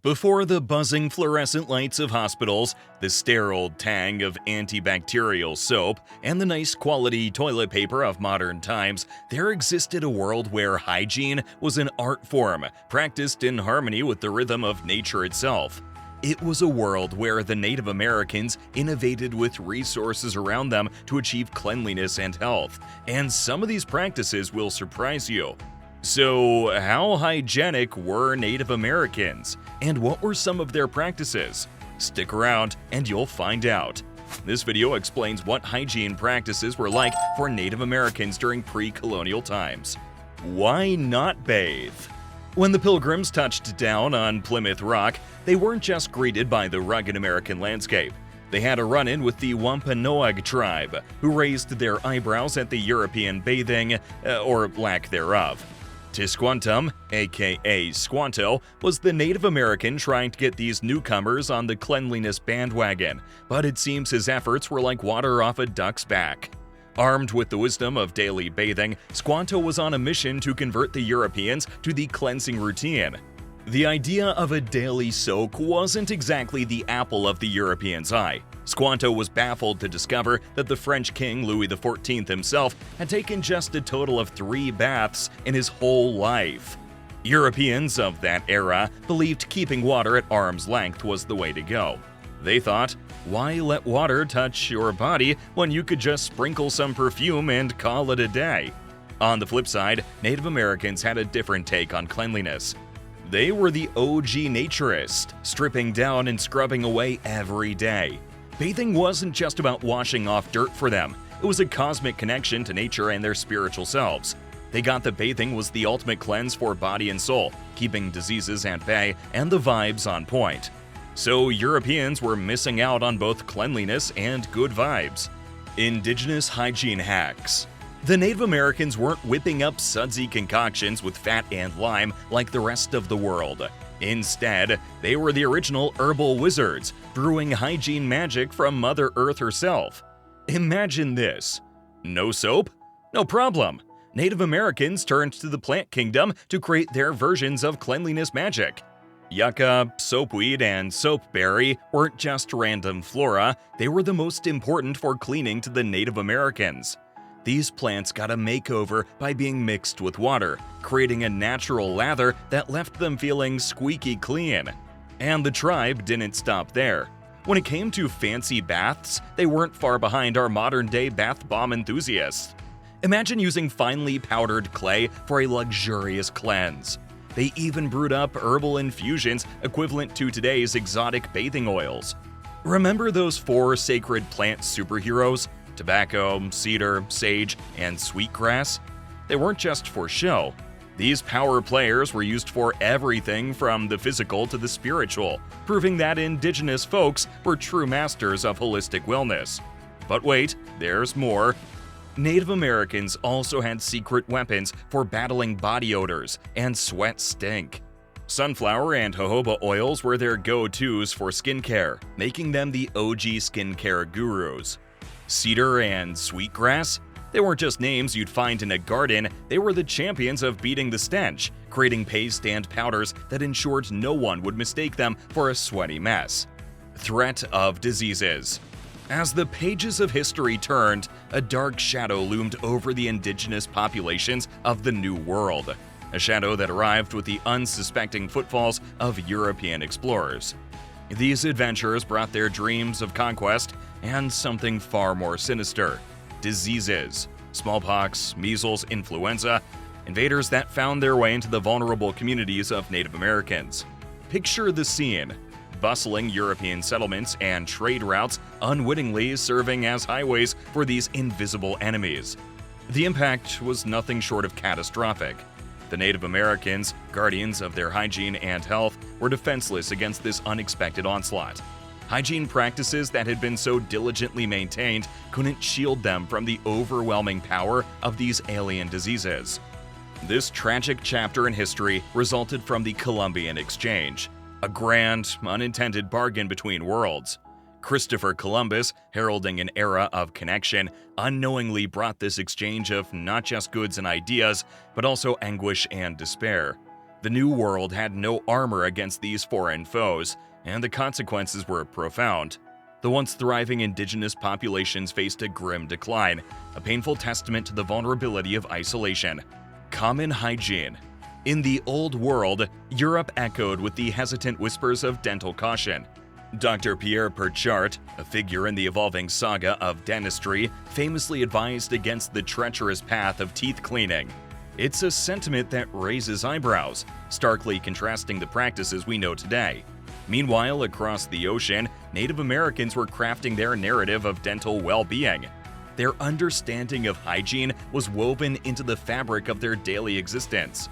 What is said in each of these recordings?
Before the buzzing fluorescent lights of hospitals, the sterile tang of antibacterial soap, and the nice quality toilet paper of modern times, there existed a world where hygiene was an art form, practiced in harmony with the rhythm of nature itself. It was a world where the Native Americans innovated with resources around them to achieve cleanliness and health, and some of these practices will surprise you. So, how hygienic were Native Americans? And what were some of their practices? Stick around and you'll find out. This video explains what hygiene practices were like for Native Americans during pre-colonial times. Why not bathe? When the Pilgrims touched down on Plymouth Rock, they weren't just greeted by the rugged American landscape. They had a run-in with the Wampanoag tribe, who raised their eyebrows at the European bathing, or lack thereof. Tisquantum, aka Squanto, was the Native American trying to get these newcomers on the cleanliness bandwagon, but it seems his efforts were like water off a duck's back. Armed with the wisdom of daily bathing, Squanto was on a mission to convert the Europeans to the cleansing routine. The idea of a daily soak wasn't exactly the apple of the European's eye. Squanto was baffled to discover that the French king Louis XIV himself had taken just a total of 3 baths in his whole life. Europeans of that era believed keeping water at arm's length was the way to go. They thought, why let water touch your body when you could just sprinkle some perfume and call it a day? On the flip side, Native Americans had a different take on cleanliness. They were the OG naturists, stripping down and scrubbing away every day. Bathing wasn't just about washing off dirt for them, it was a cosmic connection to nature and their spiritual selves. They got that bathing was the ultimate cleanse for body and soul, keeping diseases at bay and the vibes on point. So Europeans were missing out on both cleanliness and good vibes. Indigenous hygiene hacks. The Native Americans weren't whipping up sudsy concoctions with fat and lime like the rest of the world. Instead, they were the original herbal wizards, brewing hygiene magic from Mother Earth herself. Imagine this. No soap? No problem. Native Americans turned to the plant kingdom to create their versions of cleanliness magic. Yucca, soapweed, and soapberry weren't just random flora, they were the most important for cleaning to the Native Americans. These plants got a makeover by being mixed with water, creating a natural lather that left them feeling squeaky clean. And the tribe didn't stop there. When it came to fancy baths, they weren't far behind our modern-day bath bomb enthusiasts. Imagine using finely powdered clay for a luxurious cleanse. They even brewed up herbal infusions equivalent to today's exotic bathing oils. Remember those 4 sacred plant superheroes? Tobacco, cedar, sage, and sweetgrass? They weren't just for show. These power players were used for everything from the physical to the spiritual, proving that indigenous folks were true masters of holistic wellness. But wait, there's more. Native Americans also had secret weapons for battling body odors and sweat stink. Sunflower and jojoba oils were their go-tos for skincare, making them the OG skincare gurus. Cedar and sweetgrass? They weren't just names you'd find in a garden, they were the champions of beating the stench, creating paste and powders that ensured no one would mistake them for a sweaty mess. Threat of diseases. As the pages of history turned, a dark shadow loomed over the indigenous populations of the New World, a shadow that arrived with the unsuspecting footfalls of European explorers. These adventurers brought their dreams of conquest and something far more sinister: diseases. Smallpox, measles, influenza, invaders that found their way into the vulnerable communities of Native Americans. Picture the scene: bustling European settlements and trade routes unwittingly serving as highways for these invisible enemies. The impact was nothing short of catastrophic. The Native Americans, guardians of their hygiene and health, were defenseless against this unexpected onslaught. Hygiene practices that had been so diligently maintained couldn't shield them from the overwhelming power of these alien diseases. This tragic chapter in history resulted from the Columbian Exchange, a grand, unintended bargain between worlds. Christopher Columbus, heralding an era of connection, unknowingly brought this exchange of not just goods and ideas, but also anguish and despair. The New World had no armor against these foreign foes, and the consequences were profound. The once thriving indigenous populations faced a grim decline, a painful testament to the vulnerability of isolation. Common hygiene. In the Old World, Europe echoed with the hesitant whispers of dental caution. Dr. Pierre Perchart, a figure in the evolving saga of dentistry, famously advised against the treacherous path of teeth cleaning. It's a sentiment that raises eyebrows, starkly contrasting the practices we know today. Meanwhile, across the ocean, Native Americans were crafting their narrative of dental well-being. Their understanding of hygiene was woven into the fabric of their daily existence.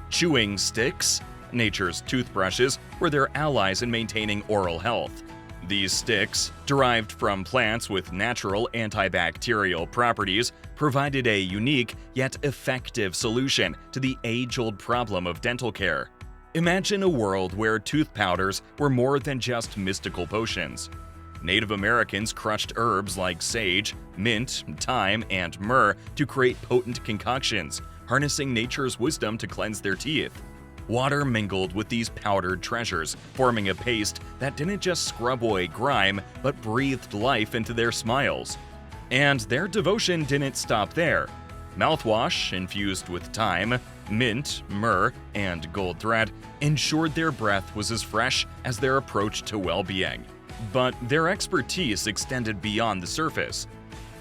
Chewing sticks, nature's toothbrushes, were their allies in maintaining oral health. These sticks, derived from plants with natural antibacterial properties, provided a unique yet effective solution to the age-old problem of dental care. Imagine a world where tooth powders were more than just mystical potions. Native Americans crushed herbs like sage, mint, thyme, and myrrh to create potent concoctions, harnessing nature's wisdom to cleanse their teeth. Water mingled with these powdered treasures, forming a paste that didn't just scrub away grime, but breathed life into their smiles. And their devotion didn't stop there. Mouthwash, infused with thyme, mint, myrrh, and gold thread, ensured their breath was as fresh as their approach to well-being. But their expertise extended beyond the surface.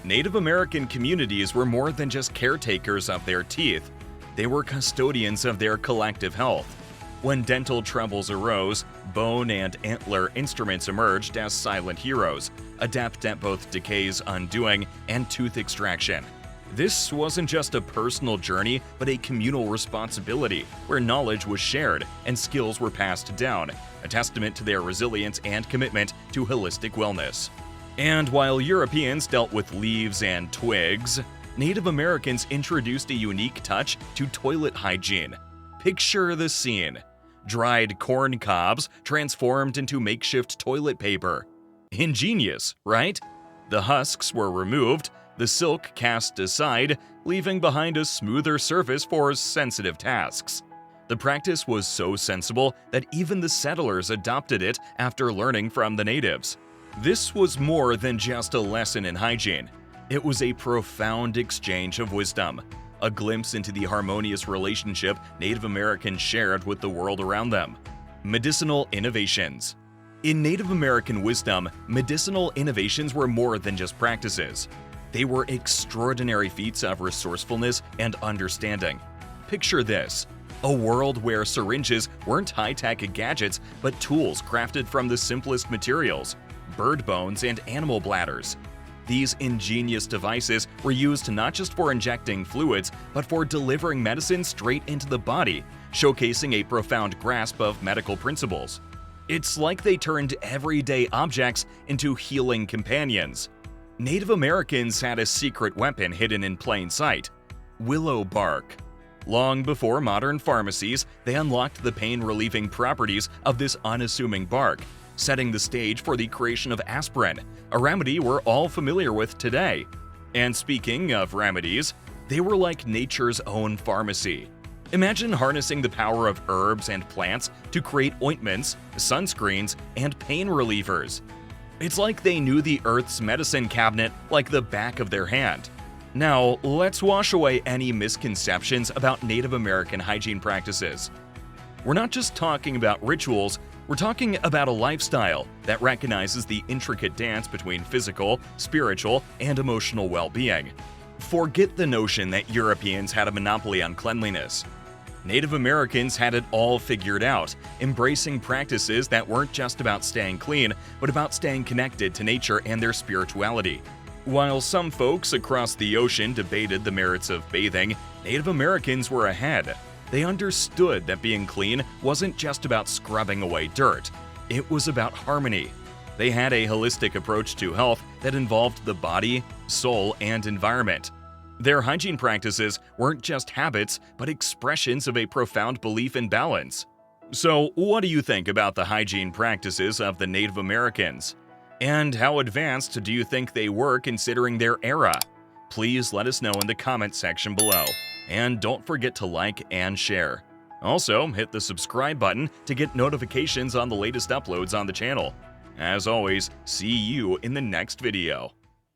Native American communities were more than just caretakers of their teeth. They were custodians of their collective health. When dental troubles arose, bone and antler instruments emerged as silent heroes, adept at both decay's undoing and tooth extraction. This wasn't just a personal journey, but a communal responsibility, where knowledge was shared and skills were passed down, a testament to their resilience and commitment to holistic wellness. And while Europeans dealt with leaves and twigs, Native Americans introduced a unique touch to toilet hygiene. Picture the scene. Dried corn cobs transformed into makeshift toilet paper. Ingenious, right? The husks were removed, the silk cast aside, leaving behind a smoother surface for sensitive tasks. The practice was so sensible that even the settlers adopted it after learning from the natives. This was more than just a lesson in hygiene. It was a profound exchange of wisdom, a glimpse into the harmonious relationship Native Americans shared with the world around them. Medicinal Innovations. In Native American wisdom, medicinal innovations were more than just practices. They were extraordinary feats of resourcefulness and understanding. Picture this: a world where syringes weren't high-tech gadgets, but tools crafted from the simplest materials, bird bones and animal bladders. These ingenious devices were used not just for injecting fluids, but for delivering medicine straight into the body, showcasing a profound grasp of medical principles. It's like they turned everyday objects into healing companions. Native Americans had a secret weapon hidden in plain sight: willow bark. Long before modern pharmacies, they unlocked the pain-relieving properties of this unassuming bark, setting the stage for the creation of aspirin, a remedy we're all familiar with today. And speaking of remedies, they were like nature's own pharmacy. Imagine harnessing the power of herbs and plants to create ointments, sunscreens, and pain relievers. It's like they knew the Earth's medicine cabinet like the back of their hand. Now, let's wash away any misconceptions about Native American hygiene practices. We're not just talking about rituals, we're talking about a lifestyle that recognizes the intricate dance between physical, spiritual, and emotional well-being. Forget the notion that Europeans had a monopoly on cleanliness. Native Americans had it all figured out, embracing practices that weren't just about staying clean, but about staying connected to nature and their spirituality. While some folks across the ocean debated the merits of bathing, Native Americans were ahead. They understood that being clean wasn't just about scrubbing away dirt. It was about harmony. They had a holistic approach to health that involved the body, soul, and environment. Their hygiene practices weren't just habits, but expressions of a profound belief in balance. So, what do you think about the hygiene practices of the Native Americans? And how advanced do you think they were considering their era? Please let us know in the comment section below. And don't forget to like and share. Also, hit the subscribe button to get notifications on the latest uploads on the channel. As always, see you in the next video.